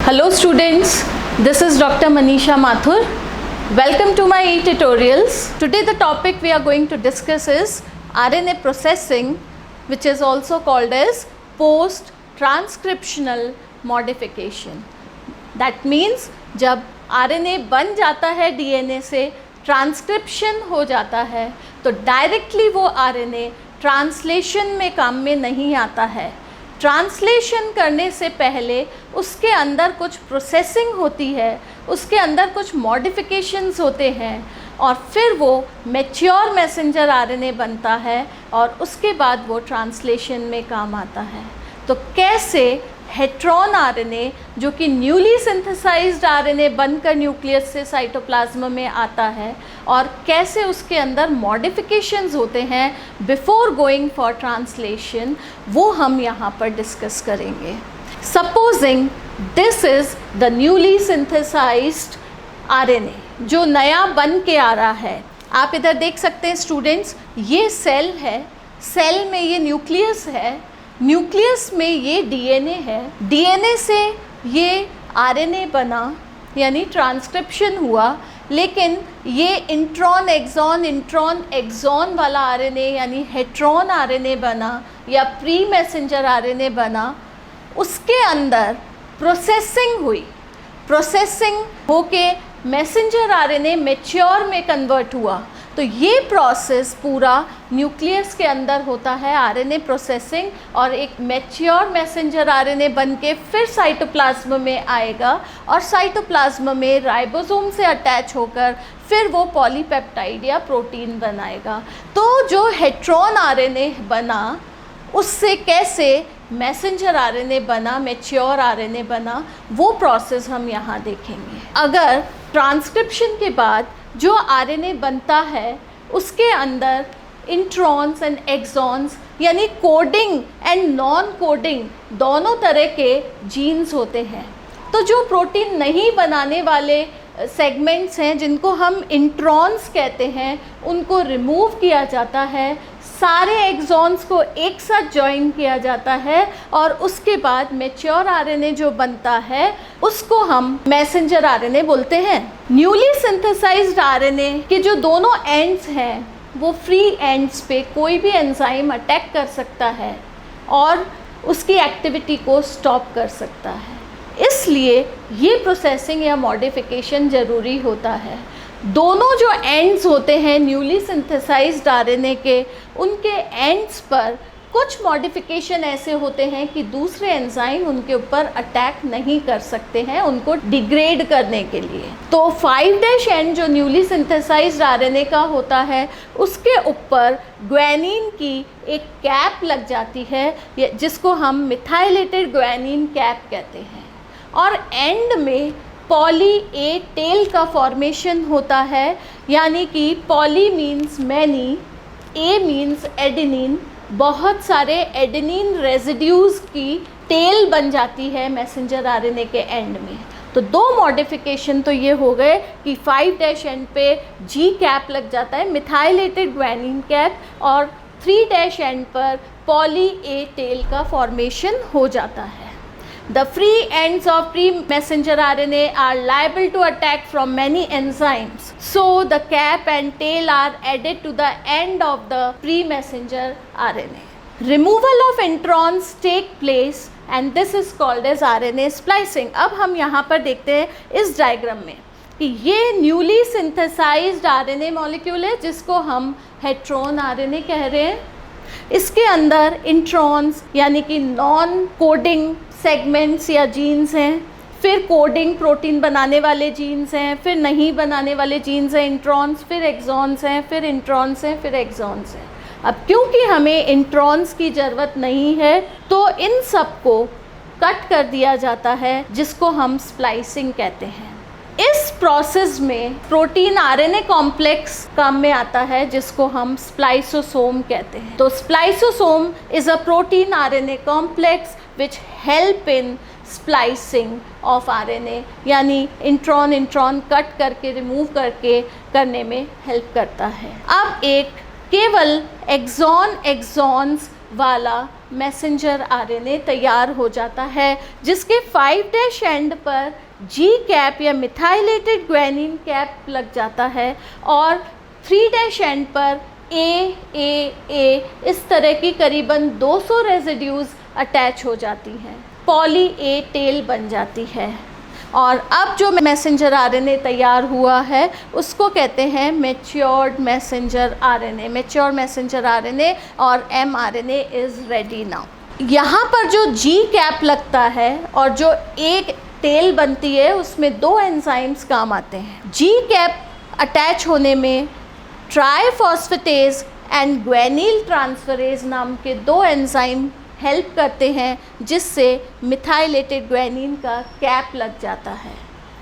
Hello students, this is Dr. Manisha Mathur. Welcome to my e-tutorials. Today the topic we are going to discuss is RNA processing, which is also called as post-transcriptional modification. That means जब RNA बन जाता है DNA से, transcription हो जाता है, तो directly वो RNA ट्रांसलेशन में काम में नहीं आता है. ट्रांसलेशन करने से पहले उसके अंदर कुछ प्रोसेसिंग होती है, उसके अंदर कुछ मॉडिफिकेशंस होते हैं और फिर वो मैच्योर मैसेंजर आरएनए बनता है और उसके बाद वो ट्रांसलेशन में काम आता है. तो कैसे हेट्रॉन आरएनए जो कि न्यूली सिंथेसाइज्ड आरएनए बनकर न्यूक्लियस से साइटोप्लाज्म में आता है और कैसे उसके अंदर मॉडिफिकेशंस होते हैं बिफोर गोइंग फॉर ट्रांसलेशन, वो हम यहाँ पर डिस्कस करेंगे. Supposing this is the newly synthesised RNA जो नया बन के आ रहा है. आप इधर देख सकते हैं स्टूडेंट्स, ये सेल है, सेल में ये न्यूक्लियस है, न्यूक्लियस में ये डीएनए है, डीएनए से ये आरएनए बना यानी ट्रांसक्रिप्शन हुआ, लेकिन ये इंट्रॉन एक्सॉन वाला आरएनए यानी हेट्रॉन आरएनए बना या प्री मैसेंजर आरएनए बना. उसके अंदर प्रोसेसिंग हुई, प्रोसेसिंग होके मैसेंजर आरएनए मैच्योर में कन्वर्ट हुआ. तो ये प्रोसेस पूरा न्यूक्लियस के अंदर होता है, आरएनए प्रोसेसिंग, और एक मैच्योर मैसेंजर आरएनए बन के फिर साइटोप्लाज्म में आएगा और साइटोप्लाज्म में राइबोसोम से अटैच होकर फिर वो पॉलीपेप्टाइड या प्रोटीन बनाएगा. तो जो हेट्रॉन आरएनए बना उससे कैसे मैसेंजर आरएनए बना, मैच्योर आरएनए बना, वो प्रोसेस हम यहाँ देखेंगे. अगर ट्रांसक्रिप्शन के बाद जो आरएनए बनता है उसके अंदर इंट्रॉन्स एंड एक्सॉन्स यानी कोडिंग एंड नॉन कोडिंग दोनों तरह के जीन्स होते हैं. तो जो प्रोटीन नहीं बनाने वाले सेगमेंट्स हैं जिनको हम इंट्रॉन्स कहते हैं, उनको रिमूव किया जाता है, सारे एक्सॉन्स को एक साथ जॉइन किया जाता है और उसके बाद मैच्योर आरएनए जो बनता है उसको हम मैसेंजर आरएनए बोलते हैं. न्यूली सिंथेसाइज्ड आरएनए के जो दोनों एंड्स हैं वो फ्री एंड्स पे कोई भी एंजाइम अटैक कर सकता है और उसकी एक्टिविटी को स्टॉप कर सकता है. इसलिए ये प्रोसेसिंग या मॉडिफिकेशन ज़रूरी होता है. दोनों जो एंड्स होते हैं न्यूली सिंथेसाइज्ड आरएनए के, उनके एंड्स पर कुछ मॉडिफिकेशन ऐसे होते हैं कि दूसरे एंजाइम उनके ऊपर अटैक नहीं कर सकते हैं उनको डिग्रेड करने के लिए. तो 5' एंड जो न्यूली सिंथेसाइज्ड आरएनए का होता है उसके ऊपर ग्वानिन की एक कैप लग जाती है जिसको हम मिथाइलेटेड ग्वानिन कैप कहते हैं. और एंड में पॉली ए टेल का फॉर्मेशन होता है, यानी कि पॉली मीन्स मैनी, ए मीन्स एडेनिन, बहुत सारे एडेनिन रेजिड्यूज़ की टेल बन जाती है मैसेंजर आरएनए के एंड में. तो दो मॉडिफिकेशन तो ये हो गए कि 5' एंड पे जी कैप लग जाता है, मिथाइलेटेड ग्वानिन कैप, और 3' एंड पर पॉली ए टेल का फॉर्मेशन हो जाता है. The free ends of pre-messenger RNA are liable to attack from many enzymes. So the cap and tail are added to the end of the pre-messenger RNA. Removal of introns take place and this is called as RNA splicing. अब हम यहाँ पर देखते हैं इस diagram में कि ये न्यूली सिंथेसाइज्ड RNA मॉलिक्यूल है जिसको हम हेट्रॉन RNA कह रहे हैं. इसके अंदर इंट्रॉन्स यानी कि नॉन कोडिंग सेगमेंट्स या जीन्स हैं, फिर कोडिंग प्रोटीन बनाने वाले जीन्स हैं, फिर नहीं बनाने वाले जीन्स हैं इंट्रॉन्स, फिर एक्सॉन्स हैं, फिर इंट्रॉन्स हैं, फिर एक्सॉन्स हैं. अब क्योंकि हमें इंट्रॉन्स की ज़रूरत नहीं है तो इन सब को कट कर दिया जाता है जिसको हम स्प्लाइसिंग कहते हैं. इस प्रोसेस में प्रोटीन आरएनए कॉम्प्लेक्स काम में आता है जिसको हम स्प्लाइसोसोम कहते हैं. तो spliceosome is a protein RNA complex which help in splicing of RNA, यानी इंट्रॉन कट करके रिमूव करके करने में हेल्प करता है. अब एक केवल एक्सॉन्स वाला मैसेंजर आरएनए तैयार हो जाता है, जिसके 5' एंड पर जी कैप या मिथाइलेटेड ग्वानिन कैप लग जाता है और 3' एंड पर ए इस तरह की करीबन 200 रेजिड्यूज़ अटैच हो जाती हैं, पॉली ए टेल बन जाती है। और अब जो मैसेंजर आरएनए तैयार हुआ है उसको कहते हैं matured messenger RNA, mature messenger RNA, और mRNA इज़ रेडी नाउ। यहाँ पर जो जी कैप लगता है और जो एक टेल बनती है उसमें 2 एंजाइम्स काम आते हैं। जी कैप अटैच होने में ट्राइफॉस्फेटेज एंड ग्वेनिल ट्रांसफरेज नाम के 2 एंजाइम हेल्प करते हैं, जिससे मिथाइलेटेड ग्वानिन का कैप लग जाता है।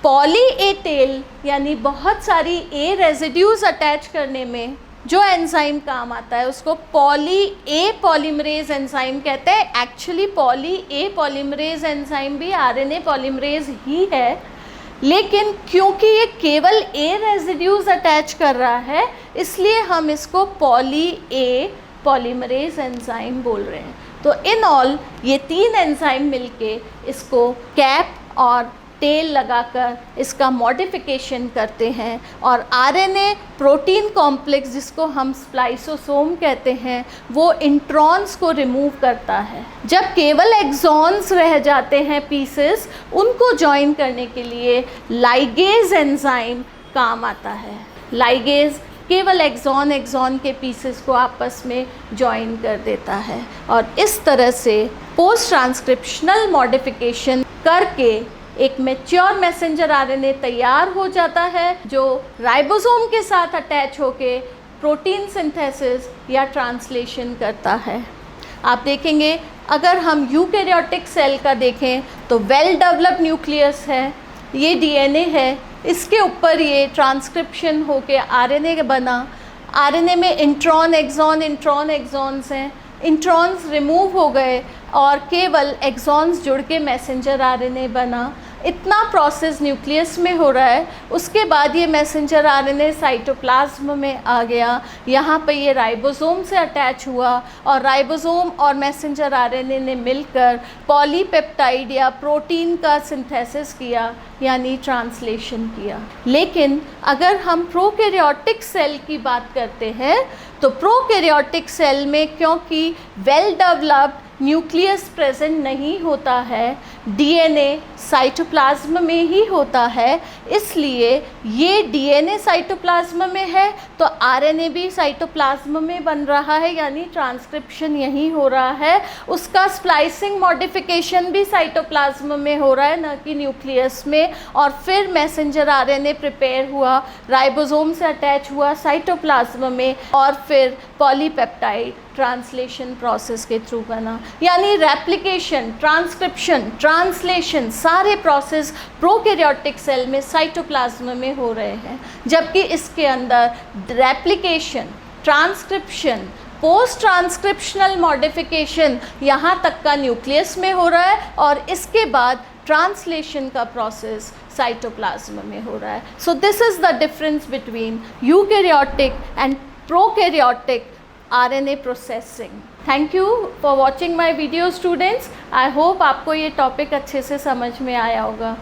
पॉली ए टेल यानी बहुत सारी ए रेजिड्यूज़ अटैच करने में जो एंजाइम काम आता है उसको पॉली ए पॉलीमरेज एंजाइम कहते हैं। Actually poly A polymerase enzyme भी आरएनए पॉलीमरेज ही है, लेकिन क्योंकि ये केवल ए रेजिड्यूज़ अटैच कर रहा है इसलिए हम इसको पॉली ए पॉलीमरेज एंजाइम बोल रहे हैं। तो इन ऑल ये 3 एंजाइम मिलके इसको कैप और टेल लगाकर इसका मॉडिफिकेशन करते हैं और आरएनए प्रोटीन कॉम्प्लेक्स, जिसको हम स्प्लाइसोसोम कहते हैं, वो इंट्रॉन्स को रिमूव करता है। जब केवल एक्सॉन्स रह जाते हैं पीसेस, उनको जॉइन करने के लिए लाइगेज एंजाइम काम आता है। लाइगेज केवल एक्सॉन के पीसेस को आपस में जॉइन कर देता है और इस तरह से पोस्ट ट्रांसक्रिप्शनल मॉडिफिकेशन करके एक मैच्योर मैसेंजर आरएनए तैयार हो जाता है, जो राइबोसोम के साथ अटैच होके प्रोटीन सिंथेसिस या ट्रांसलेशन करता है। आप देखेंगे अगर हम यूकैरियोटिक सेल का देखें तो वेल डेवलप्ड न्यूक्लियस है, ये डीएनए है, इसके ऊपर ये ट्रांसक्रिप्शन होके आरएनए बना। आरएनए में इंट्रॉन एक्सॉन्स हैं, इंट्रॉन्स रिमूव हो गए और केवल एक्सॉन्स जुड़ के मैसेंजर आरएनए बना। इतना प्रोसेस न्यूक्लियस में हो रहा है। उसके बाद ये मैसेंजर आरएनए साइटोप्लाज्म में आ गया, यहाँ पे ये राइबोसोम से अटैच हुआ और राइबोसोम और मैसेंजर आरएनए ने मिलकर पॉलीपेप्टाइड या प्रोटीन का सिंथेसिस किया, यानी ट्रांसलेशन किया। लेकिन अगर हम प्रोकैरियोटिक सेल की बात करते हैं तो प्रोकैरियोटिक सेल में क्योंकि वेल डेवलप्ड न्यूक्लियस प्रेजेंट नहीं होता है, डीएनए साइटोप्लाज्म में ही होता है, इसलिए ये डीएनए साइटोप्लाज्म में है तो आरएनए भी साइटोप्लाज्म में बन रहा है, यानी ट्रांसक्रिप्शन यहीं हो रहा है। उसका स्प्लाइसिंग मॉडिफिकेशन भी साइटोप्लाज्म में हो रहा है, न कि न्यूक्लियस में। और फिर मैसेंजर आरएनए प्रिपेयर हुआ, राइबोसोम से अटैच हुआ साइटोप्लाज्म में और फिर पॉलीपेप्टाइड ट्रांसलेशन प्रोसेस के थ्रू बना। यानी रेप्लिकेशन, ट्रांसक्रिप्शन, ट्रांसलेशन सारे प्रोसेस प्रोकैरियोटिक सेल में साइटोप्लाज्म में हो रहे हैं, जबकि इसके अंदर replication, transcription, post transcriptional modification यहाँ तक का न्यूक्लियस में हो रहा है और इसके बाद ट्रांसलेशन का प्रोसेस साइटोप्लाज्म में हो रहा है। So this is the difference between eukaryotic and prokaryotic RNA processing. Thank you for watching my video students. I hope आपको ये टॉपिक अच्छे से समझ में आया होगा।